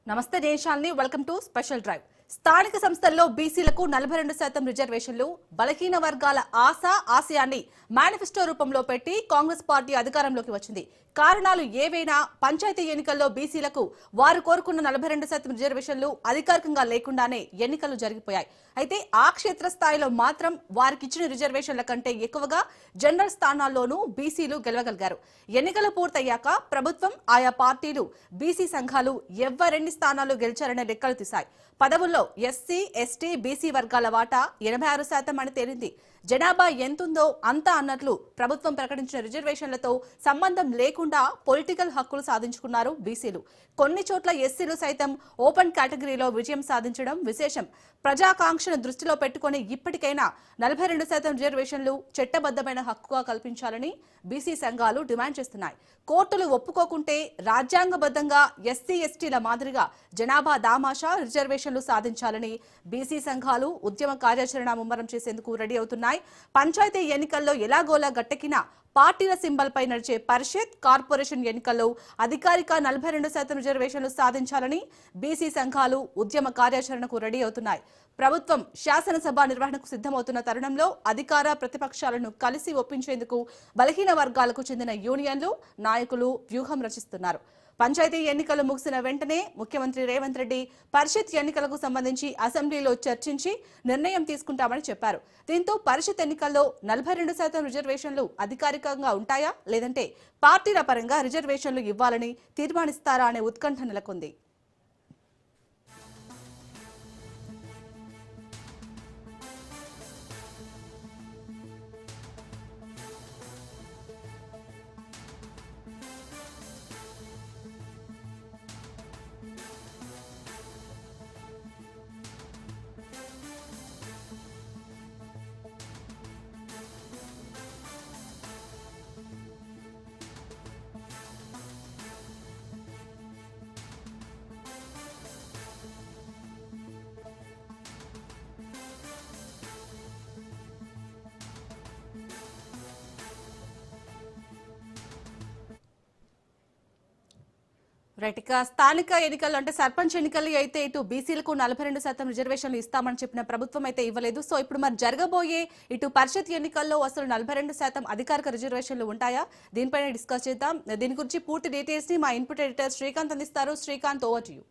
నమస్తే దేశాల్ని welcome to special drive. స్థానిక సంస్థల్లో బీసీలకు 42% రిజర్వేషన్లు బలహీన వర్గాల ఆశయాన్ని మేనిఫెస్టో రూపంలో పెట్టి కాంగ్రెస్ పార్టీ అధికారంలోకి వచ్చింది. కారణాలు ఏవైనా పంచాయతీ ఎన్నికల్లో బీసీలకు వారు కోరుకున్న 42% రిజర్వేషన్లు అధికారికంగా లేకుండానే ఎన్నికలు జరిగిపోయాయి. అయితే ఆ క్షేత్ర స్థాయిలో మాత్రం వారికి ఇచ్చిన రిజర్వేషన్ల కంటే ఎక్కువగా జనరల్ స్థానాల్లోనూ బీసీలు గెలవగలిగారు. ఎన్నికలు పూర్తయ్యాక ప్రభుత్వం, ఆయా పార్టీలు, బీసీ సంఘాలు ఎవరెన్ని స్థానాలు గెలిచారనే లెక్కలు తీశాయి. పదవుల్లో ఎస్సీ, ఎస్టీ, బీసీ వర్గాల వాటా 86% అని తేలింది. జనాభా ఎంతుందో అంతా అన్నట్లు ప్రభుత్వం ప్రకటించిన రిజర్వేషన్లతో సంబంధం లేకుండా పొలిటికల్ హక్కులు సాధించుకున్నారు బీసీలు. కొన్ని చోట్ల ఎస్సీలు సైతం ఓపెన్ కేటగిరీలో విజయం సాధించడం విశేషం. ప్రజాకాంక్షను దృష్టిలో పెట్టుకుని ఇప్పటికైనా 42% రిజర్వేషన్లు చట్టబద్దమైన హక్కుగా కల్పించాలని బీసీ సంఘాలు డిమాండ్ చేస్తున్నాయి. కోర్టులు ఒప్పుకోకుంటే రాజ్యాంగబద్ధంగా ఎస్సీ, ఎస్టీల మాదిరిగా జనాభా దామాషా రిజర్వేషన్లు సాధించాలని బీసీ సంఘాలు ఉద్యమ కార్యాచరణ ముమ్మరం చేసేందుకు రెడీ అవుతున్నాయి. పంచాయతీ ఎన్నికల్లో ఎలాగోలా గట్టెక్కిన పార్టీల సింబల్ పై నడిచే పరిషత్, కార్పొరేషన్ ఎన్నికల్లో అధికారిక 42% రిజర్వేషన్లు సాధించాలని బీసీ సంఘాలు ఉద్యమ కార్యాచరణకు రెడీ అవుతున్నాయి. ప్రభుత్వం శాసనసభ నిర్వహణకు సిద్ధమవుతున్న తరుణంలో అధికార ప్రతిపక్షాలను కలిసి ఒప్పించేందుకు బలహీన వర్గాలకు చెందిన యూనియన్లు, నాయకులు వ్యూహం రచిస్తున్నారు. పంచాయతీ ఎన్నికలు ముగిసిన వెంటనే ముఖ్యమంత్రి రేవంత్ రెడ్డి పరిషత్ ఎన్నికలకు సంబంధించి అసెంబ్లీలో చర్చించి నిర్ణయం తీసుకుంటామని చెప్పారు. దీంతో పరిషత్ ఎన్నికల్లో 42% రిజర్వేషన్లు అధికారికంగా ఉంటాయా, లేదంటే పార్టీల పరంగా రిజర్వేషన్లు ఇవ్వాలని తీర్మానిస్తారా అనే ఉత్కంఠ నెలకొంది. రైట్, ఇక స్థానిక ఎన్నికలు అంటే సర్పంచ్ ఎన్నికలు అయితే ఇటు బీసీలకు 42% రిజర్వేషన్లు ఇస్తామని చెప్పిన ప్రభుత్వం అయితే ఇవ్వలేదు. సో ఇప్పుడు మరి జరగబోయే ఇటు పరిషత్ ఎన్నికల్లో అసలు 42% అధికారిక రిజర్వేషన్లు ఉంటాయా, దీనిపైన డిస్కస్ చేద్దాం. దీని గురించి పూర్తి డీటెయిల్స్ ని మా ఇన్పుట్ ఎడిటర్ శ్రీకాంత్ అందిస్తారు. Srikanth, over to you.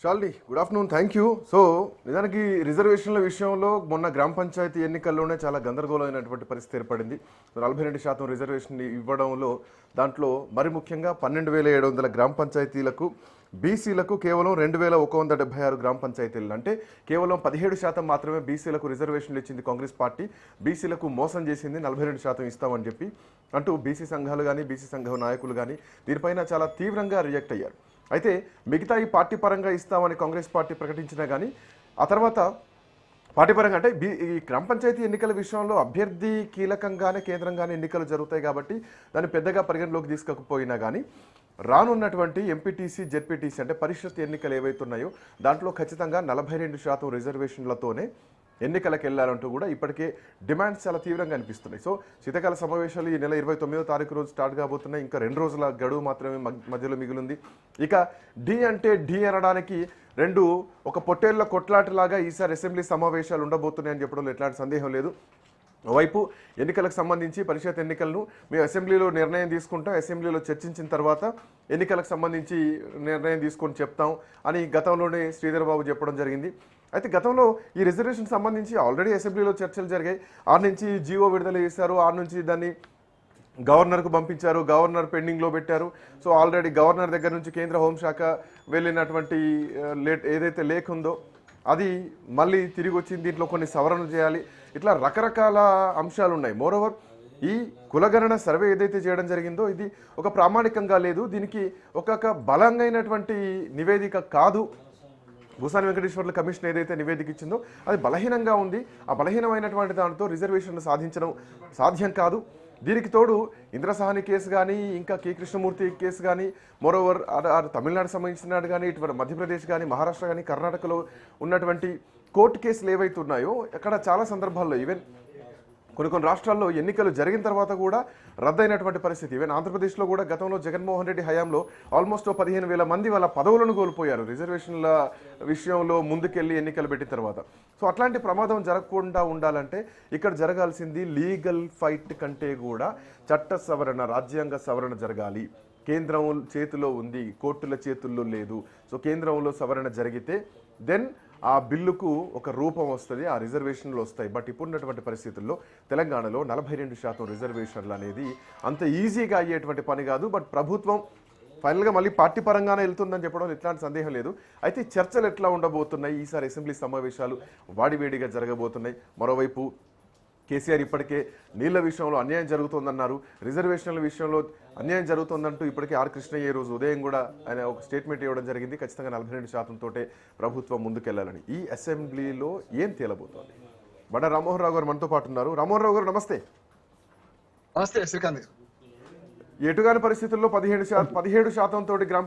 షాల్డీ, good afternoon, thank you. So నిజానికి రిజర్వేషన్ల విషయంలో మొన్న గ్రామ పంచాయతీ ఎన్నికల్లోనే చాలా గందరగోళమైనటువంటి పరిస్థితి ఏర్పడింది. 42% రిజర్వేషన్ ఇవ్వడంలో దాంట్లో మరి ముఖ్యంగా 12,700 గ్రామ పంచాయతీలకు, బీసీలకు కేవలం 2,176 గ్రామ పంచాయతీలు, అంటే కేవలం 17% మాత్రమే బీసీలకు రిజర్వేషన్లు ఇచ్చింది కాంగ్రెస్ పార్టీ. బీసీలకు మోసం చేసింది, 42% ఇస్తామని చెప్పి అంటూ బీసీ సంఘాలు కానీ, బీసీ సంఘ నాయకులు కానీ దీనిపైన చాలా తీవ్రంగా రియాక్ట్ అయ్యారు. అయితే మిగతా ఈ పార్టీ పరంగా ఇస్తామని కాంగ్రెస్ పార్టీ ప్రకటించినా కానీ ఆ తర్వాత పార్టీ పరంగా అంటే ఈ గ్రామ పంచాయతీ ఎన్నికల విషయంలో అభ్యర్థి కీలకంగానే కేంద్రంగానే ఎన్నికలు జరుగుతాయి కాబట్టి దాన్ని పెద్దగా పరిగణలోకి తీసుకోకపోయినా కానీ రానున్నటువంటి ఎంపీటీసీ, జెడ్పీటీసీ అంటే పరిషత్ ఎన్నికలు ఏవైతున్నాయో దాంట్లో ఖచ్చితంగా 42% రిజర్వేషన్లతోనే ఎన్నికలకు వెళ్ళాలంటూ కూడా ఇప్పటికే డిమాండ్స్ చాలా తీవ్రంగా అనిపిస్తున్నాయి. సో శీతాకాల సమావేశాలు ఈ నెల 29వ తారీఖు రోజు స్టార్ట్ కాబోతున్నాయి. ఇంకా 2 రోజుల గడువు మాత్రమే మధ్యలో మిగిలింది. ఇక డి అంటే డి అనడానికి ఒక పొట్టేళ్ల కొట్లాటలాగా ఈసారి అసెంబ్లీ సమావేశాలు ఉండబోతున్నాయని చెప్పడంలో ఎట్లాంటి సందేహం లేదు. ఓవైపు ఎన్నికలకు సంబంధించి పరిషత్ ఎన్నికలను మేము అసెంబ్లీలో నిర్ణయం తీసుకుంటాం, అసెంబ్లీలో చర్చించిన తర్వాత ఎన్నికలకు సంబంధించి నిర్ణయం తీసుకొని చెప్తాం అని గతంలోనే శ్రీధర్ బాబు చెప్పడం జరిగింది. అయితే గతంలో ఈ రిజర్వేషన్ సంబంధించి ఆల్రెడీ అసెంబ్లీలో చర్చలు జరిగాయి. ఆరు నుంచి జీవో విడుదల చేశారు, ఆరు నుంచి దాన్ని గవర్నర్కు పంపించారు, గవర్నర్ పెండింగ్లో పెట్టారు. సో ఆల్రెడీ గవర్నర్ దగ్గర నుంచి కేంద్ర హోంశాఖ వెళ్ళినటువంటి ఏదైతే లేఖ ఉందో అది మళ్ళీ తిరిగి వచ్చింది. దీంట్లో కొన్ని సవరణలు చేయాలి, ఇట్లా రకరకాల అంశాలు ఉన్నాయి. మోరోవర్ ఈ కులగణన సర్వే ఏదైతే చేయడం జరిగిందో ఇది ఒక ప్రామాణికంగా లేదు, దీనికి ఒక బలంగా నివేదిక కాదు. భూసాని వెంకటేశ్వర్ల కమిషన్ ఏదైతే నివేదిక ఇచ్చిందో అది బలహీనంగా ఉంది. ఆ బలహీనమైనటువంటి దాంతో రిజర్వేషన్లు సాధించడం సాధ్యం కాదు. దీనికి తోడు ఇంద్రసాని కేసు కానీ, ఇంకా కే కృష్ణమూర్తి కేసు కానీ, మోరోవర్ తమిళనాడు సంబంధించినట్టు కానీ, ఇటువంటి మధ్యప్రదేశ్ కానీ, మహారాష్ట్ర కానీ, కర్ణాటకలో ఉన్నటువంటి కోర్టు కేసులు ఏవైతే ఉన్నాయో అక్కడ చాలా సందర్భాల్లో ఈవెన్ కొన్ని రాష్ట్రాల్లో ఎన్నికలు జరిగిన తర్వాత కూడా రద్దయినటువంటి పరిస్థితి. ఈవెన్ ఆంధ్రప్రదేశ్లో కూడా గతంలో జగన్మోహన్ రెడ్డి హయాంలో ఆల్మోస్ట్ 15,000 మంది వాళ్ళ పదవులను కోల్పోయారు రిజర్వేషన్ల విషయంలో ముందుకెళ్ళి ఎన్నికలు పెట్టిన తర్వాత. సో అట్లాంటి ప్రమాదం జరగకుండా ఉండాలంటే ఇక్కడ జరగాల్సింది లీగల్ ఫైట్ కంటే కూడా చట్ట సవరణ, రాజ్యాంగ సవరణ జరగాలి. కేంద్రం చేతిలో ఉంది, కోర్టుల చేతుల్లో లేదు. సో కేంద్రంలో సవరణ జరిగితే దెన్ ఆ బిల్లుకు ఒక రూపం వస్తుంది, ఆ రిజర్వేషన్లు వస్తాయి. బట్ ఇప్పుడున్నటువంటి పరిస్థితుల్లో తెలంగాణలో 42% రిజర్వేషన్లు అనేది అంత ఈజీగా అయ్యేటువంటి పని కాదు. బట్ ప్రభుత్వం ఫైనల్గా మళ్ళీ పార్టీ పరంగానే వెళ్తుందని చెప్పడం ఎట్లాంటి సందేహం లేదు. అయితే చర్చలు ఎట్లా ఉండబోతున్నాయి, ఈసారి అసెంబ్లీ సమావేశాలు వాడివేడిగా జరగబోతున్నాయి. మరోవైపు కేసీఆర్ ఇప్పటికే నీళ్ల విషయంలో అన్యాయం జరుగుతోందన్నారు, రిజర్వేషన్ల విషయంలో అన్యాయం జరుగుతోందంటూ ఇప్పటికే ఆర్ కృష్ణయ్య రోజు ఉదయం కూడా ఆయన ఒక స్టేట్మెంట్ ఇవ్వడం జరిగింది. ఖచ్చితంగా 42% తోటే ప్రభుత్వం ముందుకెళ్లాలని. ఈ అసెంబ్లీలో ఏం తేలబోతోంది? బడ రామ్మోహన్ రావు గారు మనతో పాటు ఉన్నారు. రామ్మోహన్ రావు గారు నమస్తే. నమస్తే శ్రీకాంత్. ఎటుగాని పరిస్థితుల్లో 17% తోటి గ్రామ